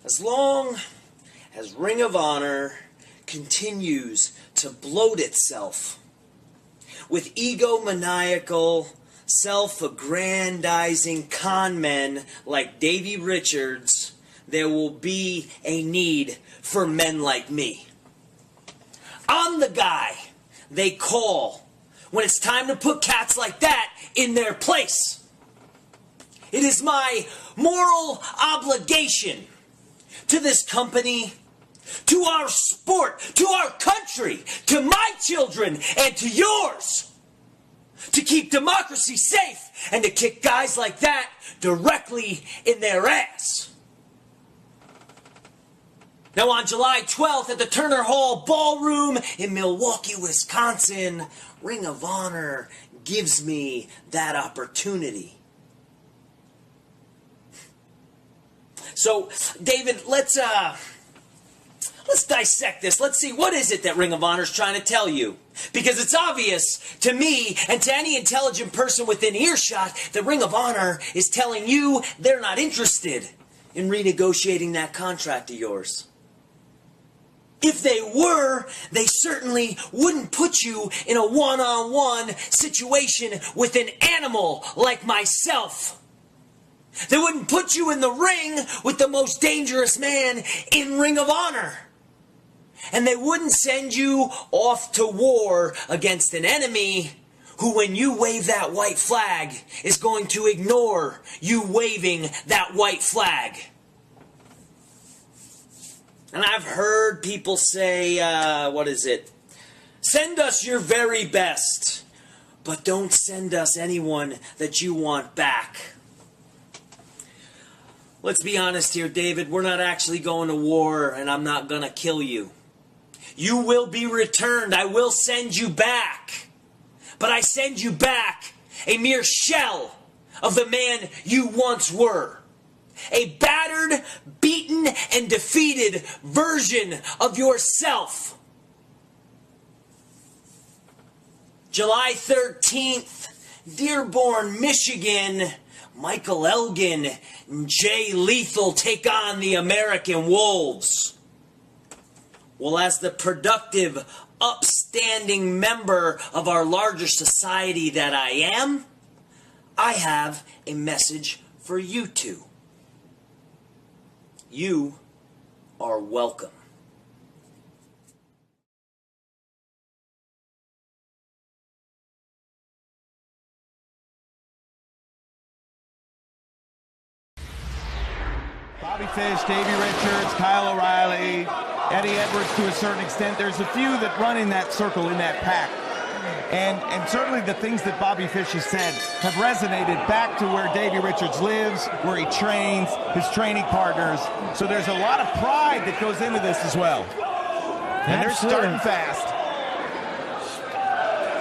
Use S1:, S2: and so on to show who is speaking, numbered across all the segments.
S1: As long as Ring of Honor continues to bloat itself with egomaniacal, self-aggrandizing con men like Davey Richards, there will be a need for men like me. I'm the guy they call when it's time to put cats like that in their place. It is my moral obligation to this company, to our sport, to our country, to my children, and to yours, to keep democracy safe and to kick guys like that directly in their ass. Now on July 12th at the Turner Hall Ballroom in Milwaukee, Wisconsin, Ring of Honor gives me that opportunity. So, David, let's dissect this. Let's see, what is it that Ring of Honor is trying to tell you? Because it's obvious to me and to any intelligent person within earshot that Ring of Honor is telling you they're not interested in renegotiating that contract of yours. If they were, they certainly wouldn't put you in a one-on-one situation with an animal like myself. They wouldn't put you in the ring with the most dangerous man in Ring of Honor. And they wouldn't send you off to war against an enemy who, when you wave that white flag, is going to ignore you waving that white flag. And I've heard people say, send us your very best, but don't send us anyone that you want back. Let's be honest here, David. We're not actually going to war, and I'm not going to kill you. You will be returned. I will send you back. But I send you back a mere shell of the man you once were. A battered, beaten, and defeated version of yourself. July 13th, Dearborn, Michigan. Michael Elgin and Jay Lethal take on the American Wolves. Well, as the productive, upstanding member of our larger society that I am, I have a message for you two. You are welcome.
S2: Bobby Fish, Davey Richards, Kyle O'Reilly, Eddie Edwards to a certain extent. There's a few that run in that circle, in that pack. And certainly the things that Bobby Fish has said have resonated back to where Davey Richards lives, where he trains, his training partners. So there's a lot of pride that goes into this as well. And they're starting fast.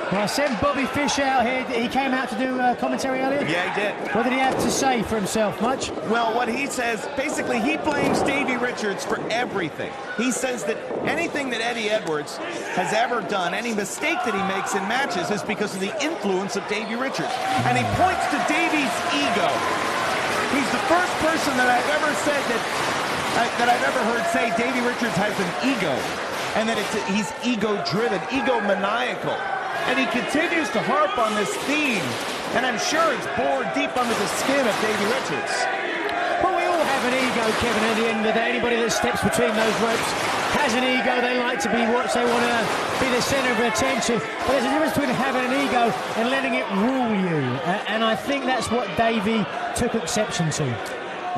S3: Well, I sent Bobby Fish out here. He came out to do commentary earlier?
S2: Yeah, he did.
S3: What did he have to say for himself? Much?
S2: Well, what he says, basically, he blames Davey Richards for everything. He says that anything that Eddie Edwards has ever done, any mistake that he makes in matches, is because of the influence of Davey Richards. And he points to Davey's ego. He's the first person that I've ever said that I've ever heard say Davey Richards has an ego, and that he's ego-driven, egomaniacal. And he continues to harp on this theme, and I'm sure it's bored deep under the skin of Davey Richards.
S3: Well, we all have an ego, Kevin, at the end of the day. Anybody that steps between those ropes has an ego. They like to be what they want to be the center of attention. But there's a difference between having an ego and letting it rule you. And I think that's what Davey took exception to.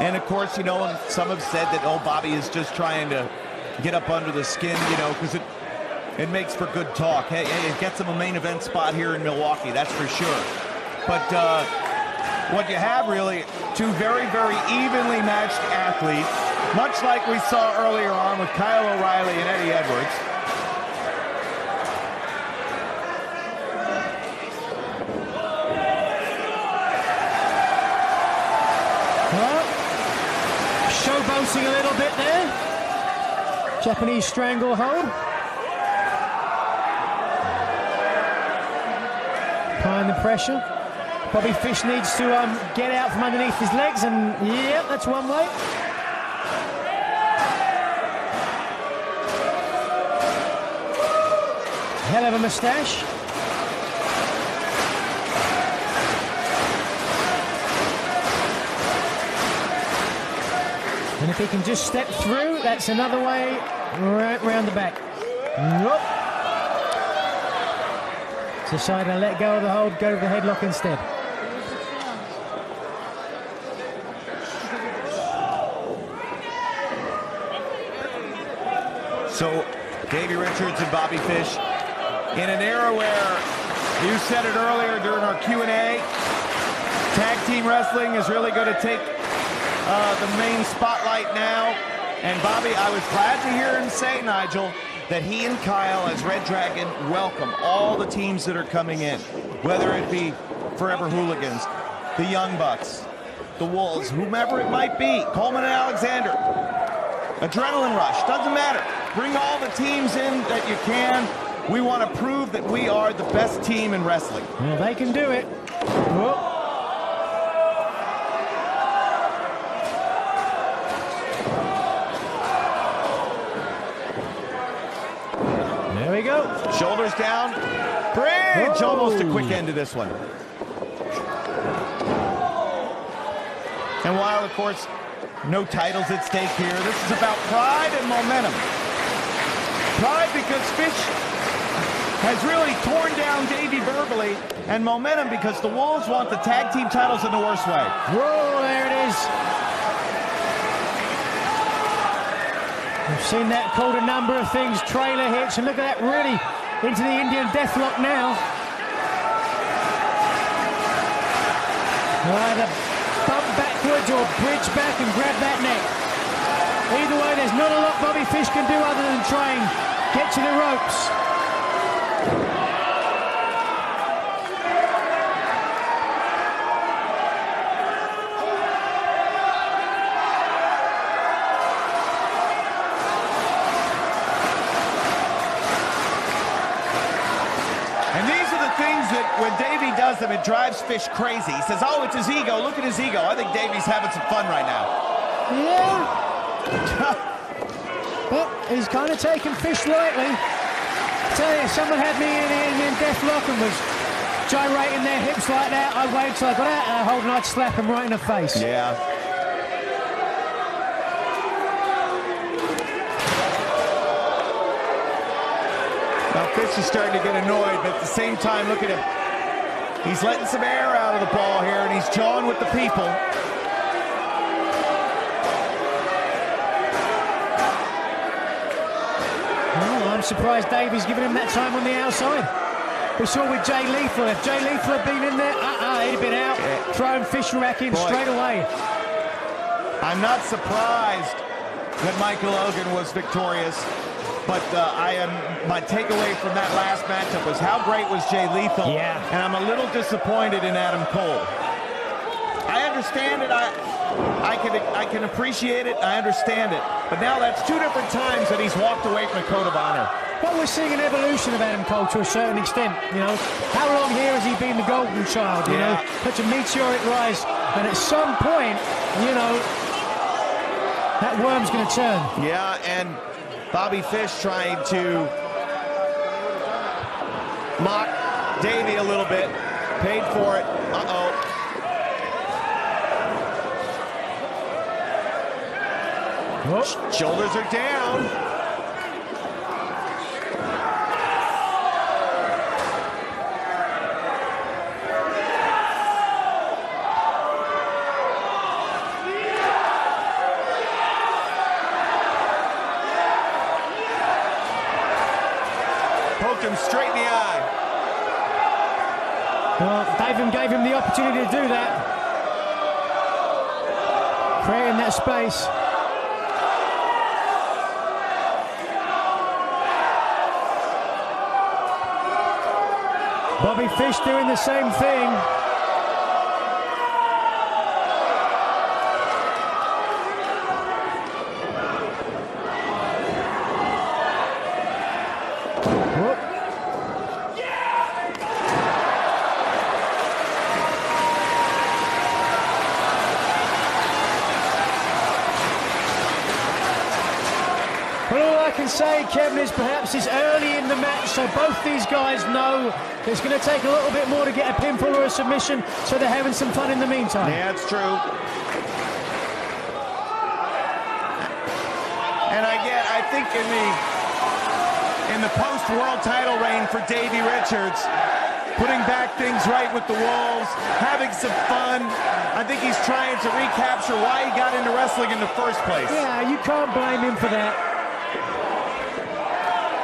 S2: And, of course, you know, some have said that, oh, Bobby is just trying to get up under the skin, you know, because it makes for good talk. Hey, it gets him a main event spot here in Milwaukee, that's for sure. But what you have, really, two very, very evenly matched athletes, much like we saw earlier on with Kyle O'Reilly and Eddie Edwards.
S3: Well, showboating a little bit there. Japanese stranglehold. Applying the pressure. Bobby Fish needs to get out from underneath his legs, and yep, that's one way. hell of a moustache. And if he can just step through, that's another way right round the back. Whoop. Decided to let go of the hold, go to the headlock instead.
S2: So, Davey Richards and Bobby Fish, in an era where, you said it earlier during our Q&A, tag team wrestling is really going to take the main spotlight now. And Bobby, I was glad to hear him say, Nigel, that he and Kyle as Red Dragon welcome all the teams that are coming in, whether it be Forever Hooligans, the Young Bucks, the Wolves, whomever it might be, Coleman and Alexander, Adrenaline Rush, doesn't matter. Bring all the teams in that you can. We want to prove that we are the best team in wrestling.
S3: Well, they can do it. Whoop. There we go.
S2: Shoulders down. Bridge.
S3: Whoa.
S2: Almost a quick end to this one. And while, of course, no titles at stake here, this is about pride and momentum. Pride because Fish has really torn down Davey verbally, and momentum because the Wolves want the tag team titles in the worst way.
S3: Whoa, there it is. We've seen that called a number of things, trailer hits, and look at that, really into the Indian deathlock now. Either bump backwards or bridge back and grab that neck. Either way, there's not a lot Bobby Fish can do other than try and get to the ropes.
S2: And these are the things that when Davey does them, it drives Fish crazy. He says, oh, it's his ego. Look at his ego. I think Davey's having some fun right now.
S3: Yeah. But he's kind of taking Fish lightly. I tell you, if someone had me in deathlock and was gyrating their hips like that, I'd wait till I got out of the hold and I'd slap him right in the face.
S2: Yeah. Now Fish is starting to get annoyed, but at the same time, look at him. He's letting some air out of the ball here, and he's jawing with the people.
S3: Well, I'm surprised Davey's giving him that time on the outside. We saw with Jay Lethal. If Jay Lethal had been in there, he'd have been out, throwing Fish back in straight away.
S2: I'm not surprised that Michael Hogan was victorious, but my takeaway from that last matchup was how great was Jay Lethal, and I'm a little disappointed in Adam Cole. I understand it, I can appreciate it, I understand it, but now that's two different times that he's walked away from a code of honor.
S3: But we're seeing an evolution of Adam Cole to a certain extent, you know. How long here has he been the golden child, you know? Such a meteoric rise, and at some point, you know, that worm's going to turn. Yeah,
S2: and Bobby Fish trying to mock Davey a little bit. Paid for it. Shoulders are down. Poked him straight in the eye.
S3: Well, Davey gave him the opportunity to do that. Creating that space. Bobby Fish doing the same thing. can say, Kevin, is perhaps it's early in the match, so both these guys know it's going to take a little bit more to get a pinfall or a submission, so they're having some fun in the meantime.
S2: Yeah, it's true. And I think in the post-world title reign for Davey Richards, putting back things right with the Wolves, having some fun. I think he's trying to recapture why he got into wrestling in the first place.
S3: Yeah, you can't blame him for that.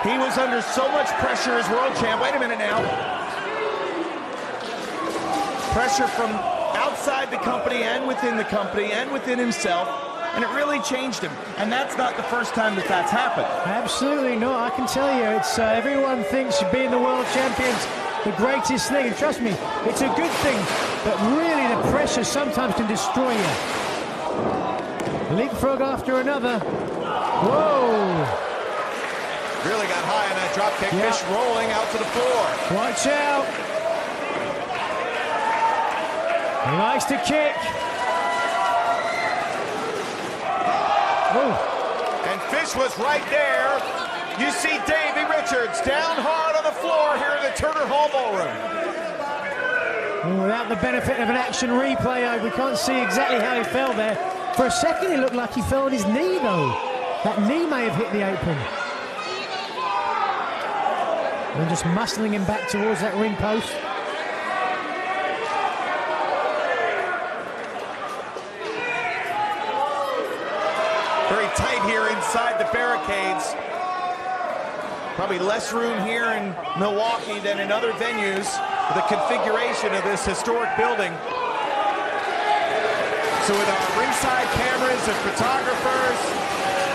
S2: He was under so much pressure as world champ. Wait a minute now. Pressure from outside the company and within the company and within himself. And it really changed him. And that's not the first time that that's happened.
S3: Absolutely not. I can tell you, it's everyone thinks being the world champions the greatest thing. And trust me, it's a good thing. But really, the pressure sometimes can destroy you. Leapfrog after another. Whoa.
S2: Really got high on that drop kick.
S3: Yeah.
S2: Fish rolling out to the floor.
S3: Watch out. He likes to kick. Ooh.
S2: And Fish was right there. You see Davey Richards down hard on the floor here in the Turner Hall Ballroom.
S3: Without the benefit of an action replay, we can't see exactly how he fell there. For a second, it looked like he fell on his knee, though. That knee may have hit the apron. And just muscling him back towards that ring post.
S2: Very tight here inside the barricades. Probably less room here in Milwaukee than in other venues for the configuration of this historic building. So with our ringside cameras and photographers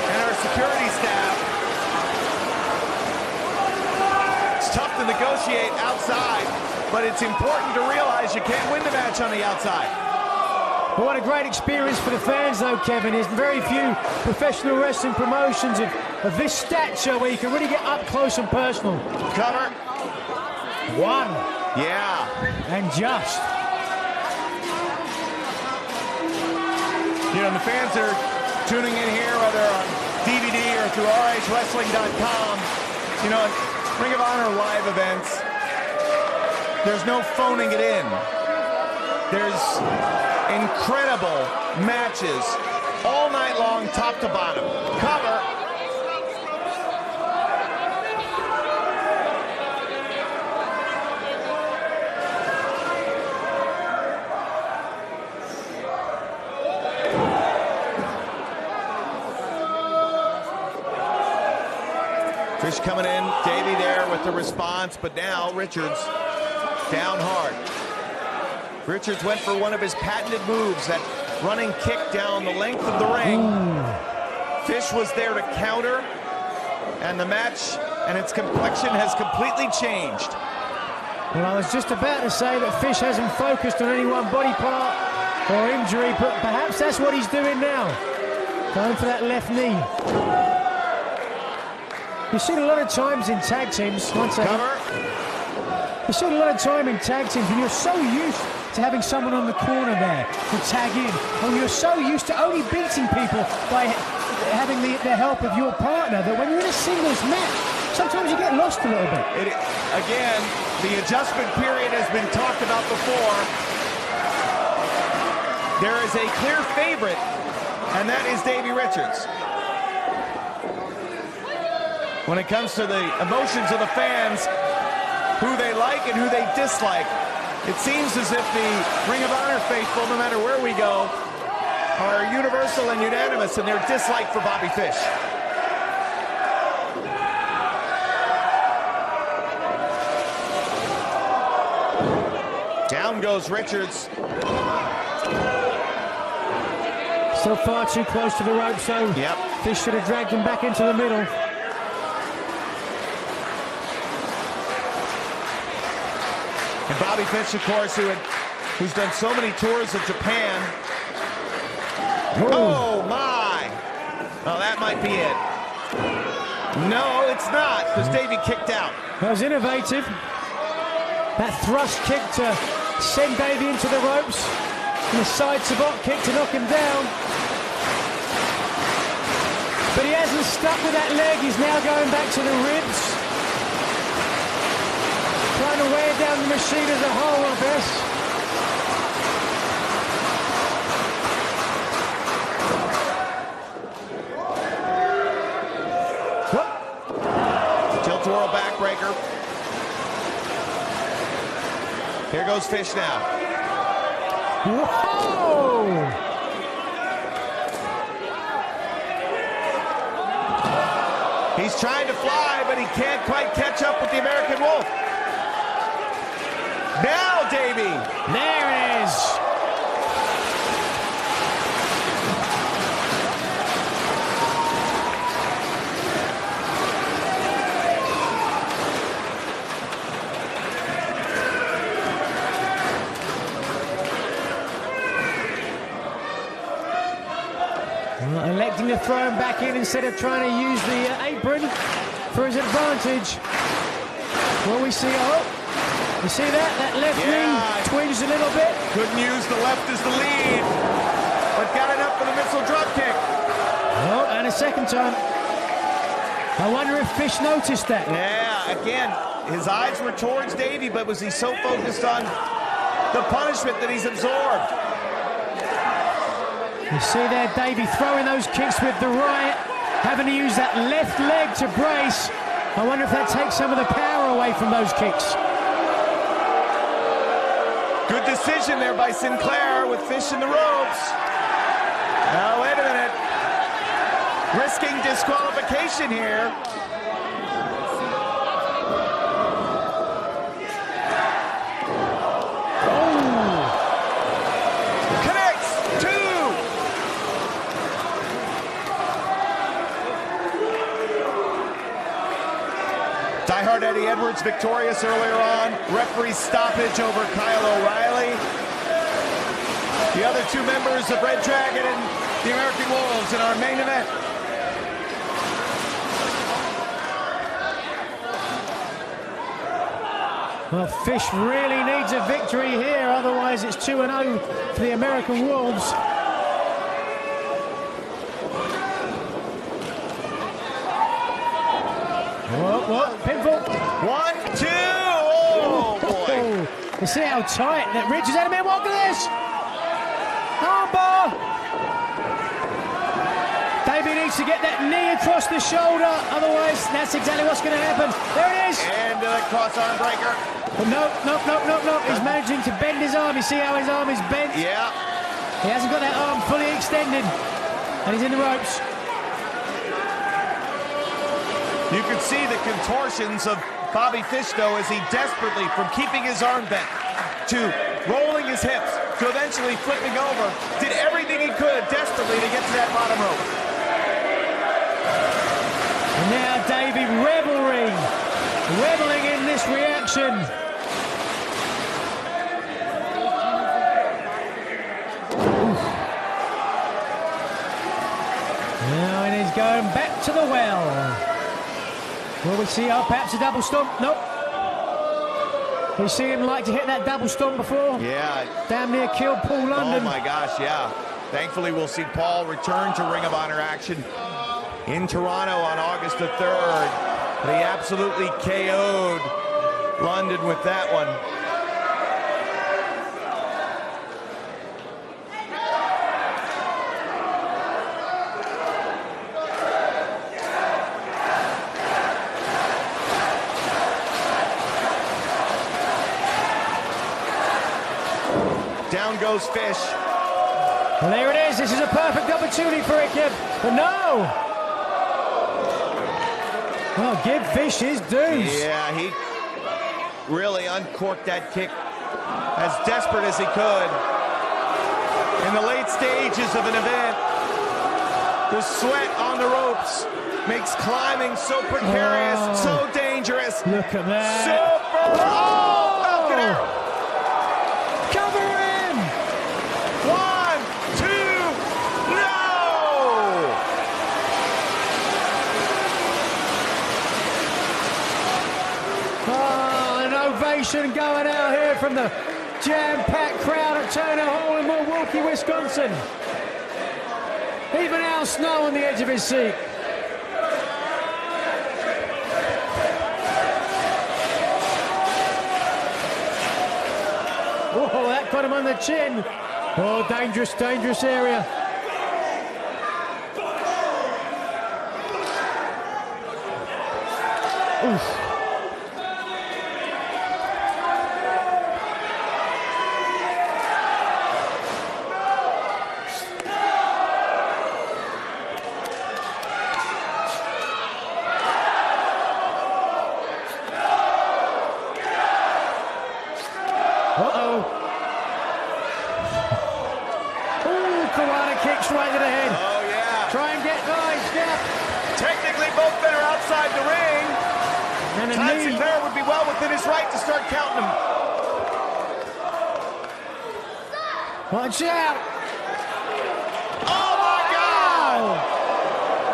S2: and our security staff, it's tough to negotiate outside, but it's important to realize you can't win the match on the outside.
S3: But what a great experience for the fans, though, Kevin. There's very few professional wrestling promotions of this stature where you can really get up close and personal.
S2: Cover.
S3: One.
S2: Yeah.
S3: And just.
S2: You know, the fans are tuning in here, whether on DVD or through ROHWrestling.com. You know, Ring of Honor live events, there's no phoning it in. There's incredible matches all night long, top to bottom. Cover. Fish coming in, Davey there with the response, but now Richards down hard. Richards went for one of his patented moves, that running kick down the length of the ring. Fish was there to counter, and the match and its complexion has completely changed.
S3: Well, I was just about to say that Fish hasn't focused on any one body part or injury, but perhaps that's what he's doing now. Going for that left knee. You've seen a lot of times in tag teams. One second.
S2: Cover.
S3: You've seen a lot of time in tag teams, and you're so used to having someone on the corner there to tag in, and you're so used to only beating people by having the help of your partner that when you're in a singles match, sometimes you get lost a little bit.
S2: Again, the adjustment period has been talked about before. There is a clear favorite, and that is Davey Richards. When it comes to the emotions of the fans, who they like and who they dislike, it seems as if the Ring of Honor faithful, no matter where we go, are universal and unanimous in their dislike for Bobby Fish. Down goes Richards.
S3: Still far too close to the rope, so
S2: Yep.
S3: Fish should have dragged him back into the middle.
S2: And Bobby Fish, of course, who's done so many tours of Japan. Oh, my. Oh, that might be it. No, it's not, because Davey kicked out.
S3: That was innovative. That thrust kick to send Davey into the ropes. And the side sabot kick to knock him down. but he hasn't stuck with that leg. He's now going back to the ribs. Trying to wear down the machine as a whole, I guess.
S2: Tilt-a-whirl backbreaker. Here goes Fish now.
S3: Whoa!
S2: He's trying to fly, but he can't quite catch up with the American Wolf. Now, Davey.
S3: There it is. Electing to throw him back in instead of trying to use the apron for his advantage. Well, we see, you see that? That left knee twinges a little bit.
S2: Couldn't use the left as the lead, but got enough for the missile drop kick.
S3: Oh, and a second time. I wonder if Fish noticed that.
S2: Yeah, again, his eyes were towards Davey, but was he so focused on the punishment that he's absorbed?
S3: You see there, Davey throwing those kicks with the right, having to use that left leg to brace. I wonder if that takes some of the power away from those kicks.
S2: Good decision there by Sinclair with Fish in the ropes. Now, wait a minute. Risking disqualification here. Diehard Eddie Edwards victorious earlier on. Referee stoppage over Kyle O'Reilly. The other two members of Red Dragon and the American Wolves in our main event.
S3: Well, Fish really needs a victory here, otherwise it's 2-0 for the American Wolves. What? Pinfall.
S2: 1, 2. Oh, boy.
S3: You see how tight that Richards had him in. Look at this. Armbar. Davey needs to get that knee across the shoulder. Otherwise, that's exactly what's going to happen. There it is.
S2: And the cross-arm breaker.
S3: No. He's managing to bend his arm. You see how his arm is bent?
S2: Yeah.
S3: He hasn't got that arm fully extended. And he's in the ropes.
S2: You can see the contortions of Bobby Fish, though, as he desperately, from keeping his arm bent to rolling his hips to eventually flipping over, did everything he could desperately to get to that bottom rope.
S3: And now Davey reveling in this reaction. Now and he's going back to the well. Will we see, perhaps a double stomp? Nope. We see him like to hit that double stomp before.
S2: Yeah.
S3: Damn near killed Paul London.
S2: Oh, my gosh, yeah. Thankfully, we'll see Paul return to Ring of Honor action in Toronto on August the 3rd. But he absolutely KO'd London with that one. Down goes Fish.
S3: Well, there it is. This is a perfect opportunity for it, Kip. But no. Well, give Fish his dues.
S2: Yeah, he really uncorked that kick as desperate as he could. In the late stages of an event, the sweat on the ropes makes climbing so precarious, so dangerous.
S3: Look at that.
S2: Super. Oh, Falcon Arrow.
S3: Cover him.
S2: 1, 2, no!
S3: Oh, an ovation going out here from the jam-packed crowd at Turner Hall in Milwaukee, Wisconsin. Even Al Snow on the edge of his seat. got him on the chin. Oh, dangerous, dangerous area. Oof.
S2: Right to the head. Oh, yeah. Try and get guys. Yeah. Technically, both men are outside the ring. And Todd Sinclair would be well within his right to start counting them.
S3: Watch out.
S2: Oh, my God.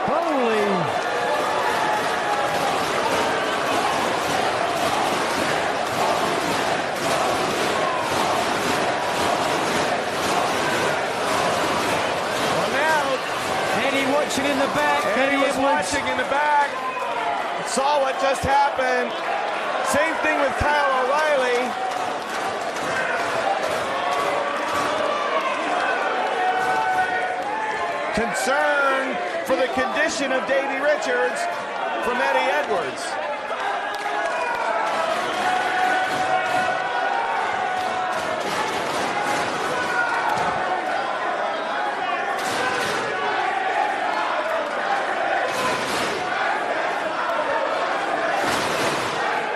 S3: Holy. Watching in the back.
S2: Eddie was watching in the back. Saw what just happened. Same thing with Kyle O'Reilly. Concern for the condition of Davey Richards from Eddie Edwards.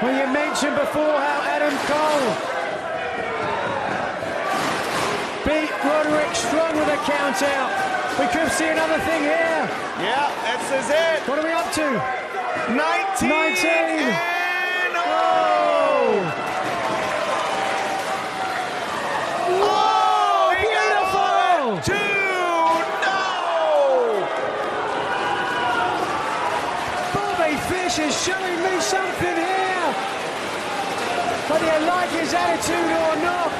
S3: Well, you mentioned before how Adam Cole beat Roderick Strong with a count out. We could see another thing here.
S2: Yeah, this is it.
S3: What are we up to?
S2: 19. And oh! Oh,
S3: beautiful!
S2: No!
S3: Bobby Fish is showing me something here. Whether you like his attitude or not,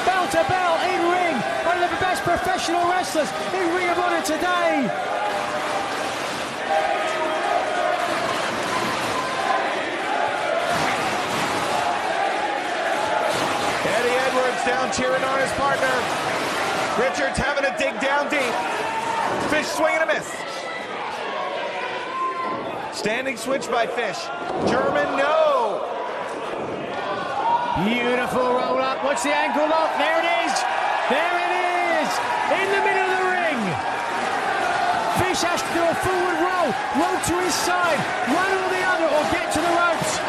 S3: bell to bell in ring, one of the best professional wrestlers in Ring of Honor today.
S2: Eddie Edwards down cheering on his partner. Richards having to dig down deep. Fish swing and a miss. Standing switch by Fish. German, no.
S3: Beautiful roll up. What's the ankle lock? There it is. There it is. In the middle of the ring. Fish has to do a forward roll. Roll to his side. One or the other or get to the ropes.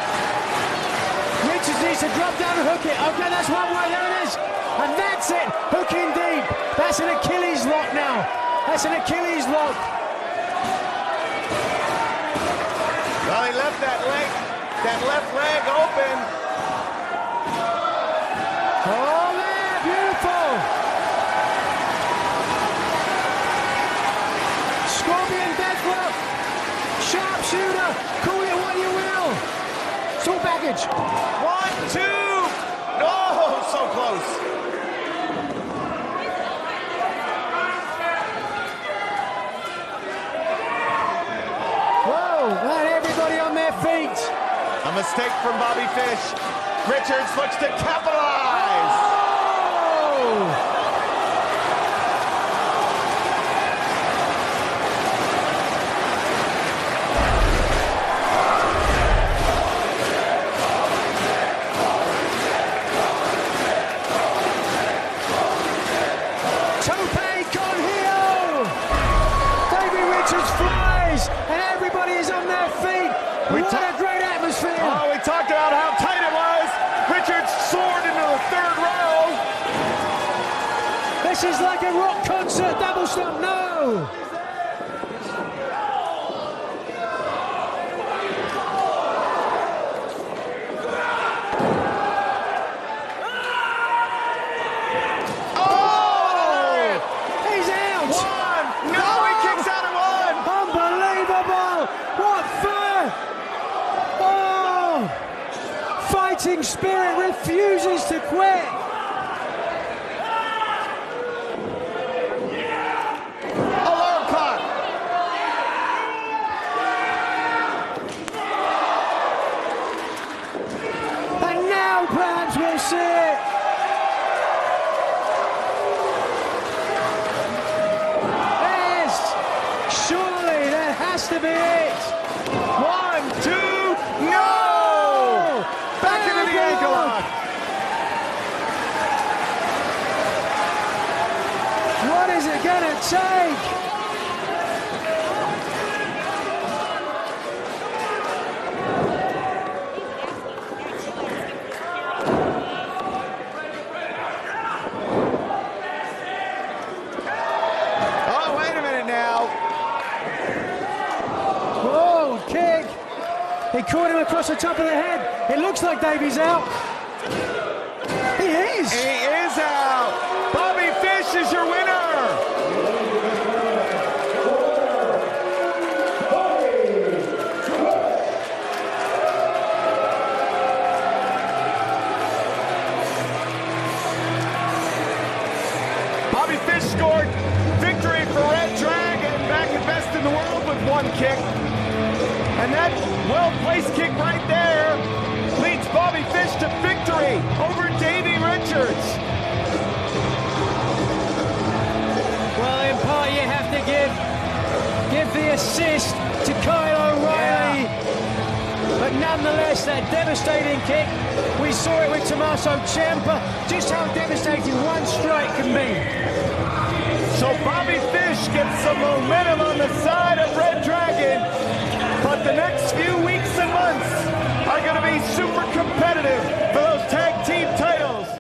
S3: Richards needs to drop down and hook it. Okay, that's one way. There it is. And that's it. Hooking deep. That's an Achilles lock now. That's an Achilles lock.
S2: Well, he left that left leg open.
S3: Oh, there, beautiful. Scorpion deathlock. Sharpshooter. Call it what you will. It's all baggage.
S2: 1, 2. Oh, so close.
S3: Whoa, not everybody on their feet.
S2: A mistake from Bobby Fish. Richards looks to capitalize.
S3: Oh! Tope con Hilo! Davey Richards flies, and everybody is on their feet. What a great atmosphere!
S2: Oh, we talked about how tight it was. Richards soared into the third row.
S3: This is like a rock concert, double stomp, no!
S2: Oh!
S3: He's out!
S2: One! No, he kicks out at one!
S3: Unbelievable! What fun! Oh! Fighting spirit refuses to quit!
S2: Alarm clock!
S3: And now perhaps we'll see it! to be it.
S2: 1, 2, no! Back into the ankle lock.
S3: What is it going to take?
S2: Oh, wait a minute now.
S3: Oh, kick. He caught him across the top of the head. It looks like Davey's out. He is.
S2: He is out. Bobby Fish is your winner. Bobby Fish scored victory for Red Dragon, back at best in the world with one kick. And that well-placed kick right there leads Bobby Fish to victory over Davey Richards.
S3: Well, in part, you have to give the assist to Kyle O'Reilly. But nonetheless, that devastating kick, we saw it with Tommaso Ciampa, just how devastating one strike can be.
S2: So Bobby Fish gets some momentum on the side of Red Dragon, but the next few weeks and months are going to be super competitive.